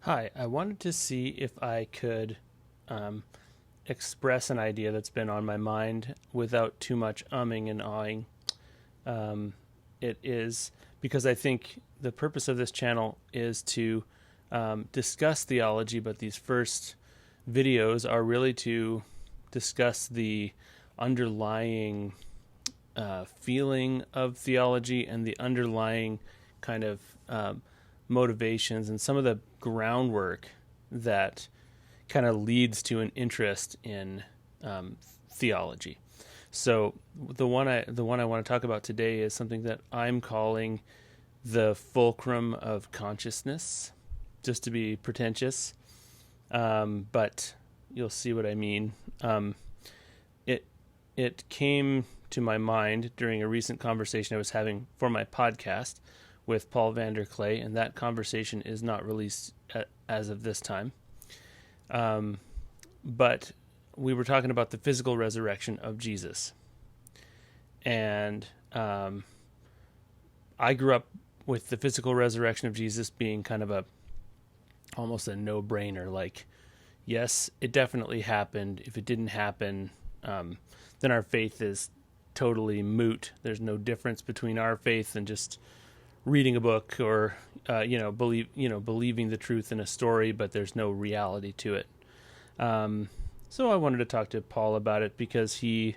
Hi, I wanted to see if I could um, express an idea that's been on my mind without too much umming and ahhing. Um, it is because I think the purpose of this channel is to discuss theology, but these first videos are really to discuss the underlying feeling of theology and the underlying kind of motivations and some of the groundwork that kind of leads to an interest in theology. So the one I want to talk about today is something that I'm calling the Fulcrum of Consciousness, just to be pretentious, but you'll see what I mean. It it came to my mind during a recent conversation I was having for my podcast with Paul Clay, and that conversation is not released as of this time. But we were talking about the physical resurrection of Jesus, and I grew up with the physical resurrection of Jesus being kind of almost a no-brainer. Like, yes, it definitely happened. If it didn't happen, then our faith is totally moot. There's no difference between our faith and just reading a book or believing the truth in a story, but there's no reality to it. So I wanted to talk to Paul about it because he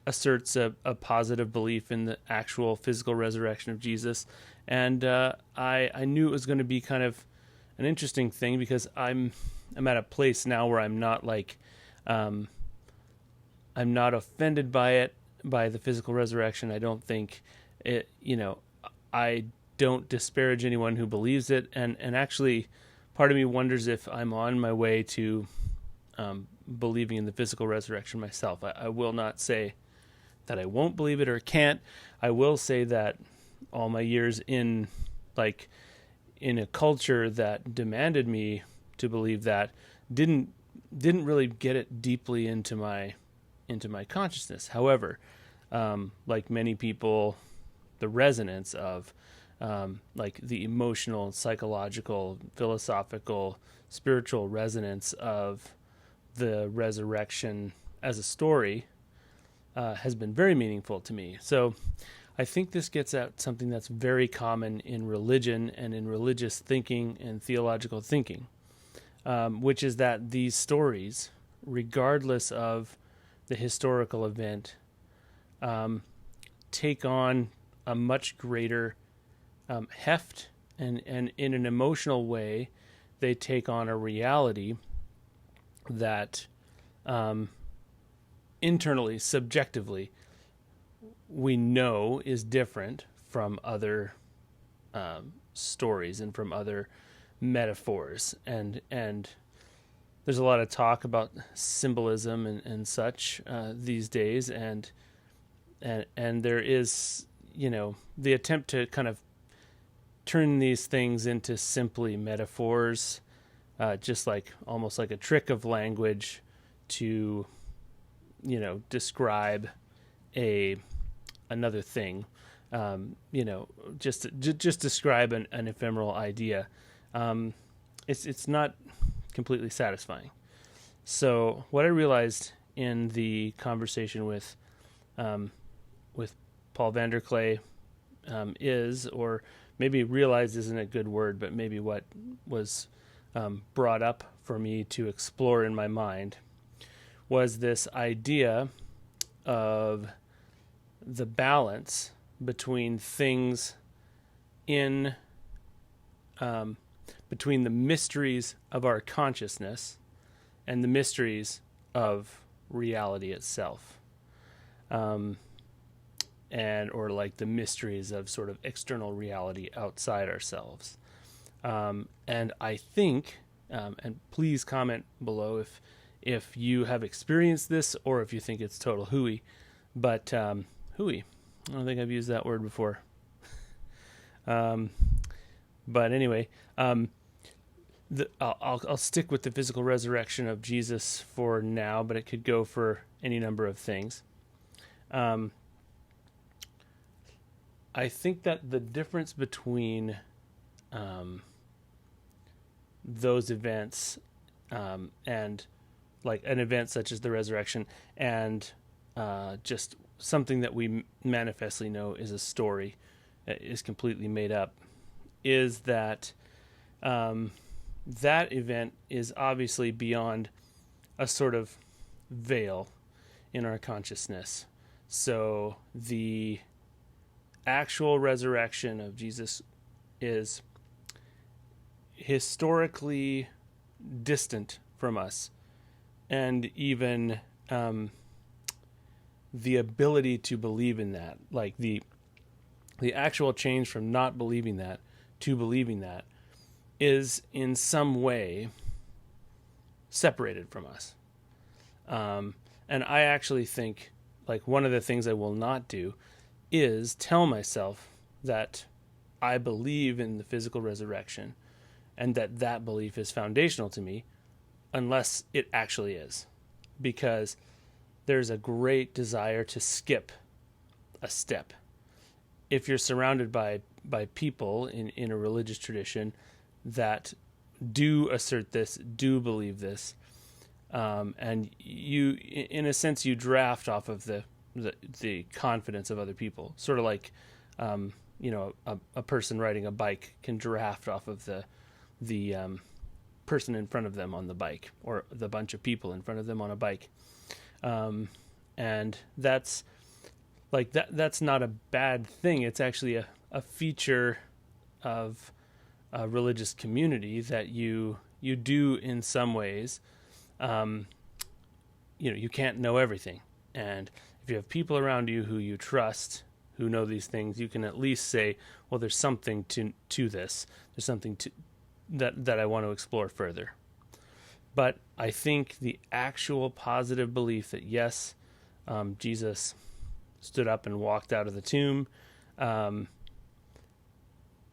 asserts a positive belief in the actual physical resurrection of Jesus, and I knew it was going to be kind of an interesting thing because I'm at a place now where I'm not I'm not offended by the physical resurrection. I don't think it, I don't disparage anyone who believes it. And actually, part of me wonders if I'm on my way to believing in the physical resurrection myself. I will not say that I won't believe it or can't. I will say that all my years in a culture that demanded me to believe that didn't really get it deeply into my consciousness. However, like many people, the resonance of the emotional, psychological, philosophical, spiritual resonance of the resurrection as a story has been very meaningful to me. So I think this gets at something that's very common in religion and in religious thinking and theological thinking, which is that these stories, regardless of the historical event, take on a much greater heft, and in an emotional way, they take on a reality that internally, subjectively, we know is different from other stories and from other metaphors, and there's a lot of talk about symbolism and such these days, and there is, the attempt to kind of turn these things into simply metaphors, just like almost like a trick of language to, describe another thing, just describe an ephemeral idea. It's not completely satisfying. So what I realized in the conversation with Paul Clay is, or maybe realized isn't a good word, but maybe what was brought up for me to explore in my mind was this idea of the balance between things in between the mysteries of our consciousness and the mysteries of reality itself, or like the mysteries of sort of external reality outside ourselves. And I think, and please comment below if you have experienced this or if you think it's total hooey, but hooey, I don't think I've used that word before. But anyway, I'll stick with the physical resurrection of Jesus for now, but it could go for any number of things. I think that the difference between those events, and like an event such as the resurrection, and just something that we manifestly know is a story, is completely made up, is that that event is obviously beyond a sort of veil in our consciousness. So the actual resurrection of Jesus is historically distant from us, and even the ability to believe in that, like the actual change from not believing that to believing that, is in some way separated from us. And I actually think, like, one of the things I will not do is tell myself that I believe in the physical resurrection and that that belief is foundational to me, unless it actually is. Because there's a great desire to skip a step. If you're surrounded by people in a religious tradition that do assert this, do believe this, and you, in a sense, you draft off of the confidence of other people, sort of like, a person riding a bike can draft off of the person in front of them on the bike, or the bunch of people in front of them on a bike, and that's like that's not a bad thing. It's actually a feature of a religious community that you do in some ways. You can't know everything, and if you have people around you who you trust, who know these things, you can at least say, well, there's something to this. There's something that I want to explore further. But I think the actual positive belief that, yes, Jesus stood up and walked out of the tomb,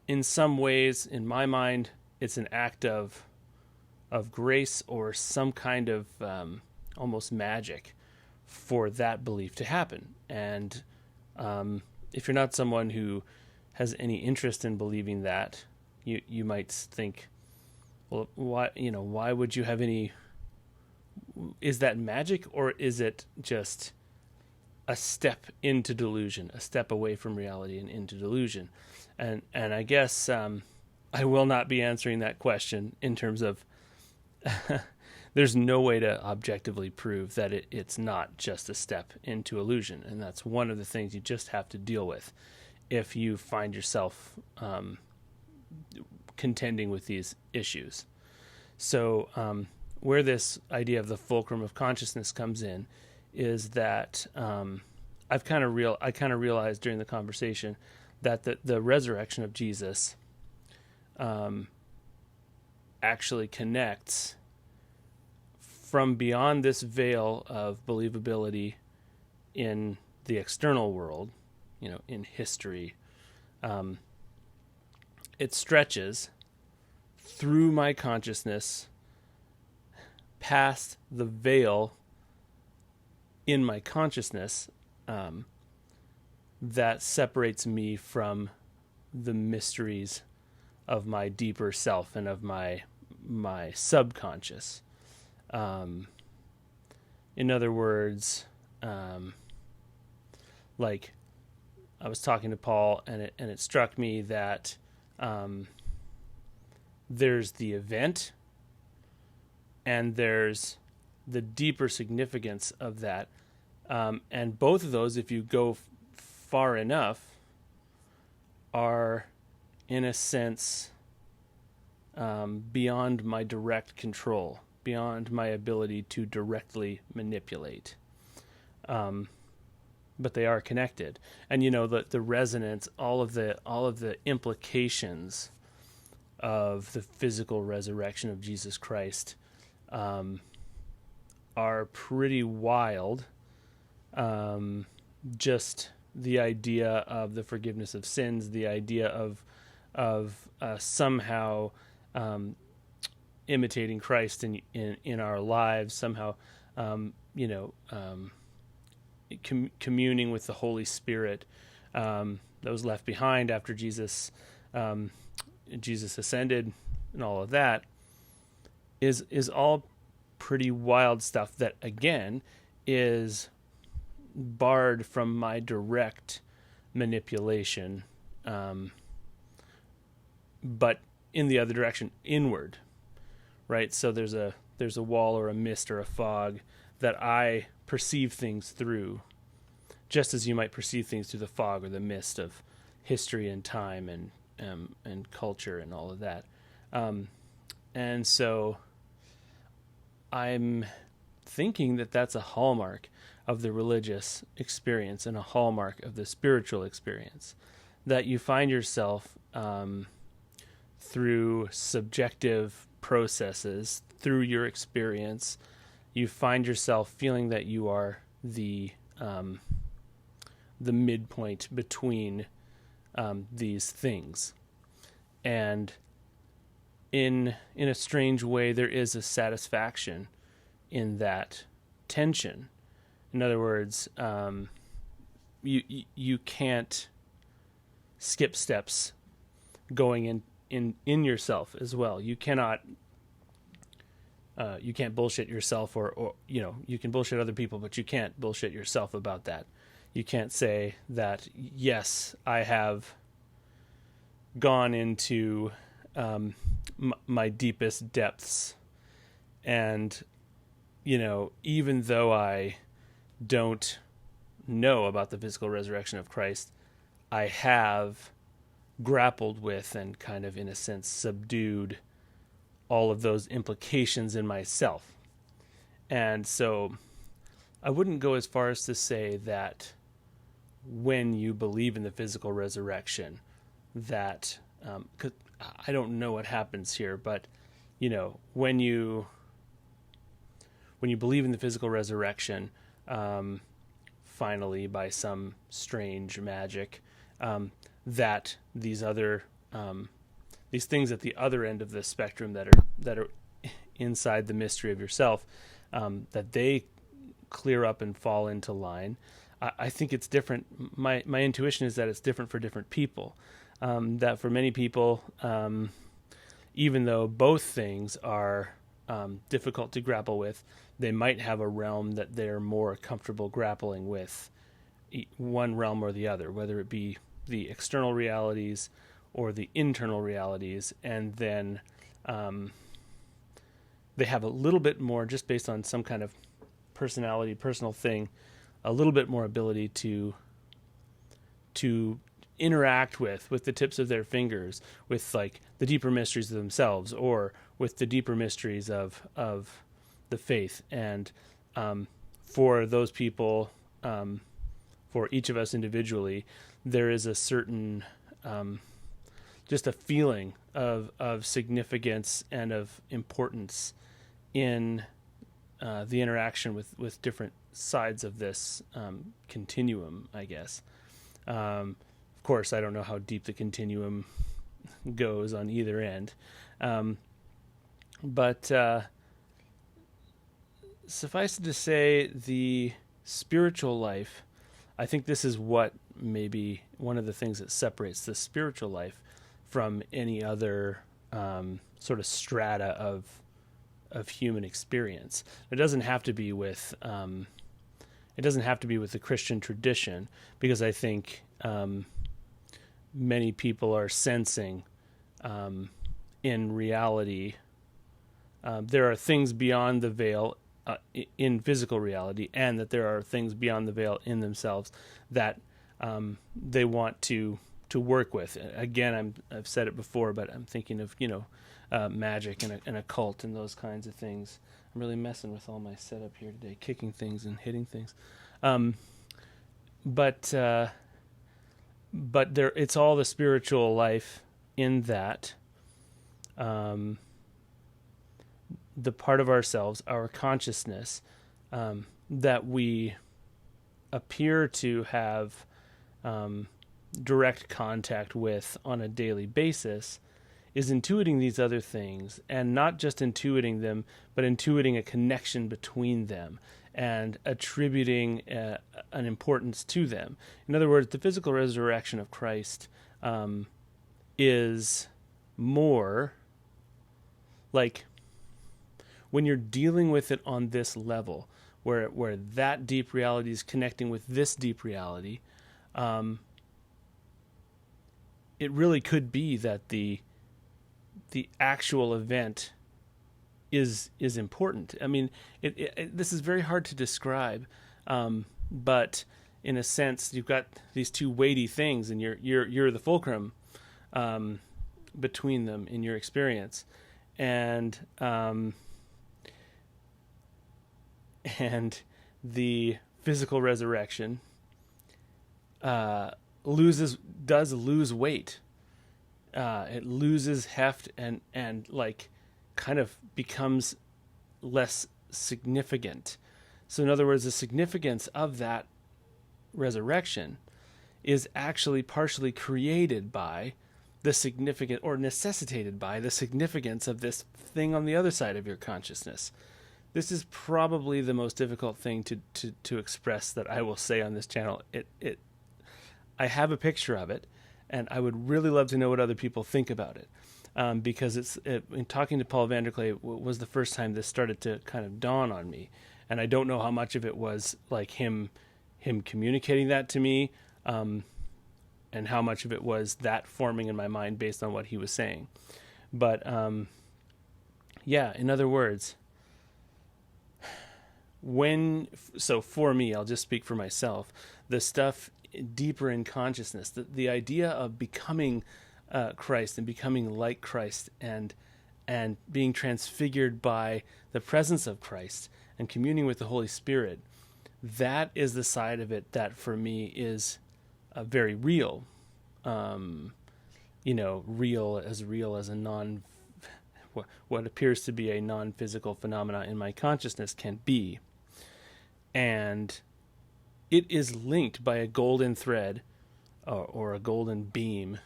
in some ways, in my mind, it's an act of grace, or some kind of almost magic for that belief to happen. And if you're not someone who has any interest in believing that, you might think, well, why would you have any? Is that magic, or is it just a step into delusion, a step away from reality and into delusion? And I guess I will not be answering that question in terms of there's no way to objectively prove that it's not just a step into illusion. And that's one of the things you just have to deal with if you find yourself contending with these issues. So where this idea of the fulcrum of consciousness comes in is that I kind of realized during the conversation that the resurrection of Jesus actually connects from beyond this veil of believability in the external world, in history. It stretches through my consciousness past the veil in my consciousness that separates me from the mysteries of my deeper self and of my subconscious. In other words, like I was talking to Paul, and it struck me that there's the event, and there's the deeper significance of that, and both of those, if you go far enough, are in a sense beyond my direct control, beyond my ability to directly manipulate. But they are connected, and the resonance, all of the implications of the physical resurrection of Jesus Christ are pretty wild. Just the idea of the forgiveness of sins, the idea of somehow imitating Christ in our lives, somehow communing with the Holy Spirit that was left behind after Jesus ascended, and all of that. is all pretty wild stuff that, again, is barred from my direct manipulation, but in the other direction, inward, right? So there's a wall or a mist or a fog that I perceive things through, just as you might perceive things through the fog or the mist of history and time and culture and all of that. And so I'm thinking that that's a hallmark of the religious experience and a hallmark of the spiritual experience, that you find yourself through subjective processes, through your experience, you find yourself feeling that you are the midpoint between these things. And in a strange way, there is a satisfaction in that tension. In other words, you can't skip steps going in yourself as well. You cannot you can't bullshit yourself, or you can bullshit other people, but you can't bullshit yourself about that. You can't say that, yes, I have gone into my deepest depths, and even though I don't know about the physical resurrection of Christ, I have grappled with and kind of, in a sense, subdued all of those implications in myself. And so I wouldn't go as far as to say that when you believe in the physical resurrection, that, 'cause I don't know what happens here, but when you believe in the physical resurrection, finally by some strange magic, that these other these things at the other end of the spectrum that are inside the mystery of yourself, that they clear up and fall into line. I think it's different. My intuition is that it's different for different people. That for many people, even though both things are difficult to grapple with, they might have a realm that they're more comfortable grappling with, one realm or the other, whether it be the external realities or the internal realities, and then they have a little bit more, just based on some kind of personal thing, a little bit more ability to interact with the tips of their fingers, with like the deeper mysteries of themselves, or with the deeper mysteries of the faith. And for those people, for each of us individually, there is a certain just a feeling of significance and of importance in the interaction with different sides of this continuum, I guess. Of course, I don't know how deep the continuum goes on either end. But suffice it to say, the spiritual life, I think this is what maybe one of the things that separates the spiritual life from any other sort of strata of human experience. It doesn't have to be with the Christian tradition, because I think many people are sensing in reality there are things beyond the veil in physical reality, and that there are things beyond the veil in themselves that they want to work with. Again, I've said it before, but I'm thinking of magic and occult and those kinds of things. I'm really messing with all my setup here today, kicking things and hitting things. But there, it's all the spiritual life in that the part of ourselves, our consciousness, that we appear to have direct contact with on a daily basis, is intuiting these other things, and not just intuiting them, but intuiting a connection between them and attributing an importance to them. In other words, the physical resurrection of Christ is more like when you're dealing with it on this level, where that deep reality is connecting with this deep reality, it really could be that the actual event is important. I mean, this is very hard to describe, but in a sense, you've got these two weighty things, and you're the fulcrum between them in your experience, and the physical resurrection does lose weight. It loses heft and like kind of becomes less significant. So in other words, the significance of that resurrection is actually partially created by the significant, or necessitated by the significance of this thing on the other side of your consciousness. This is probably the most difficult thing to express that I will say on this channel. I have a picture of it, and I would really love to know what other people think about it, because in talking to Paul Vanderklay was the first time this started to kind of dawn on me, and I don't know how much of it was like him communicating that to me, and how much of it was that forming in my mind based on what he was saying. But yeah, in other words, for me, I'll just speak for myself, the stuff deeper in consciousness, the idea of becoming Christ and becoming like Christ and being transfigured by the presence of Christ and communing with the Holy Spirit, that is the side of it that for me is very real. Real as a what appears to be a non-physical phenomena in my consciousness can be. And it is linked by a golden thread or a golden beam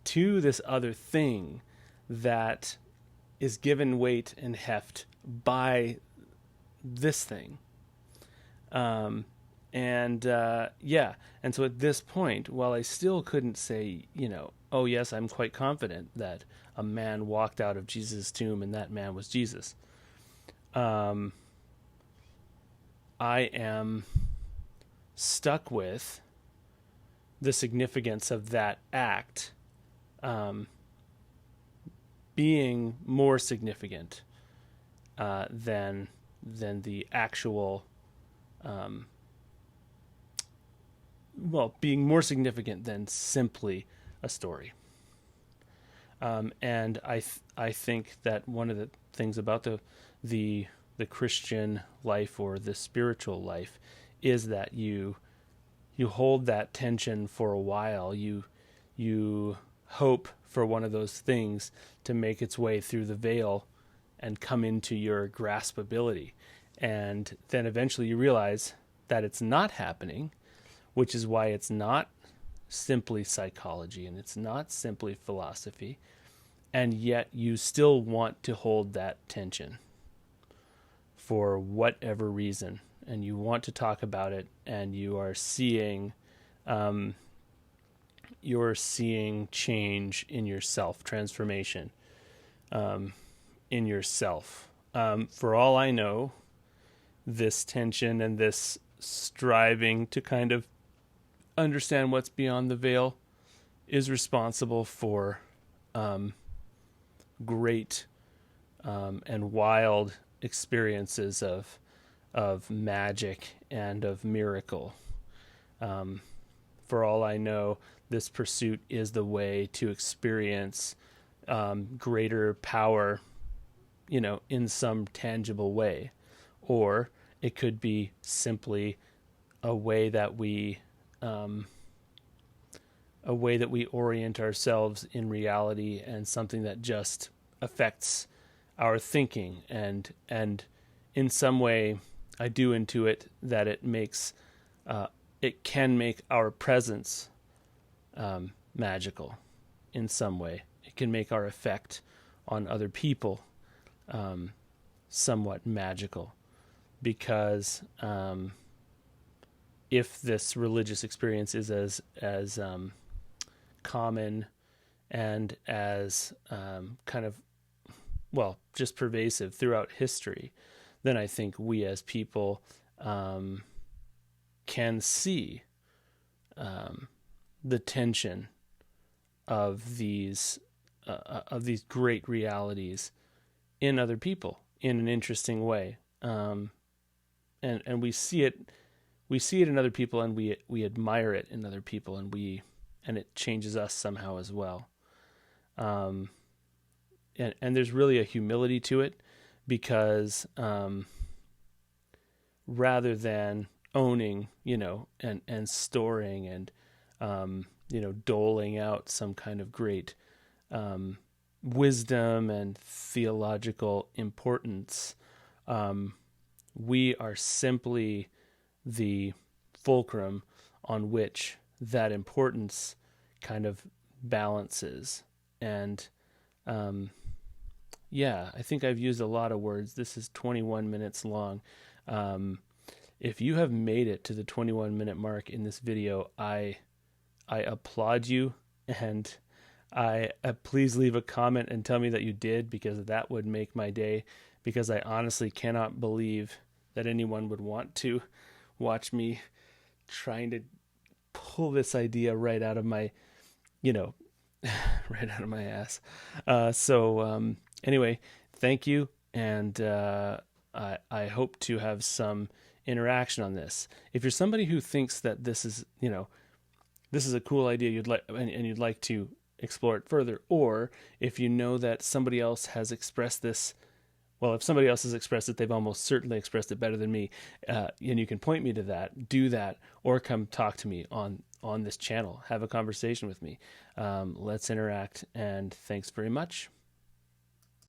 to this other thing that is given weight and heft by this thing. And so at this point, while I still couldn't say, oh yes, I'm quite confident that a man walked out of Jesus' tomb and that man was Jesus, I am stuck with the significance of that act being more significant than the actual, being more significant than simply a story. And I think that one of the things about the Christian life or the spiritual life is that you hold that tension for a while. You hope for one of those things to make its way through the veil and come into your graspability. And then eventually you realize that it's not happening, which is why it's not simply psychology and it's not simply philosophy. And yet you still want to hold that tension for whatever reason. And you want to talk about it, and you are seeing change in yourself, transformation in yourself. For all I know, this tension and this striving to kind of understand what's beyond the veil is responsible for great and wild experiences of magic and of miracle. For all I know, this pursuit is the way to experience greater power, in some tangible way. Or it could be simply a way that we orient ourselves in reality, and something that just affects our thinking, and in some way I do intuit that it can make our presence magical in some way. It can make our effect on other people somewhat magical, because if this religious experience is as common and as kind of just pervasive throughout history, then I think we as people can see the tension of these great realities in other people in an interesting way, and we see it in other people, and we admire it in other people, and it changes us somehow as well. And there's really a humility to it, because rather than owning, and storing and doling out some kind of great wisdom and theological importance, we are simply the fulcrum on which that importance kind of balances. And I think I've used a lot of words. This is 21 minutes long. If you have made it to the 21-minute mark in this video, I applaud you, and I please leave a comment and tell me that you did, because that would make my day, because I honestly cannot believe that anyone would want to watch me trying to pull this idea right out of my, right out of my ass. Anyway, thank you, and I hope to have some interaction on this. If you're somebody who thinks that this is a cool idea you'd like to explore it further, or if you know that somebody else has expressed this, if somebody else has expressed it, they've almost certainly expressed it better than me, and you can point me to that, do that, or come talk to me on this channel, have a conversation with me. Let's interact, and thanks very much.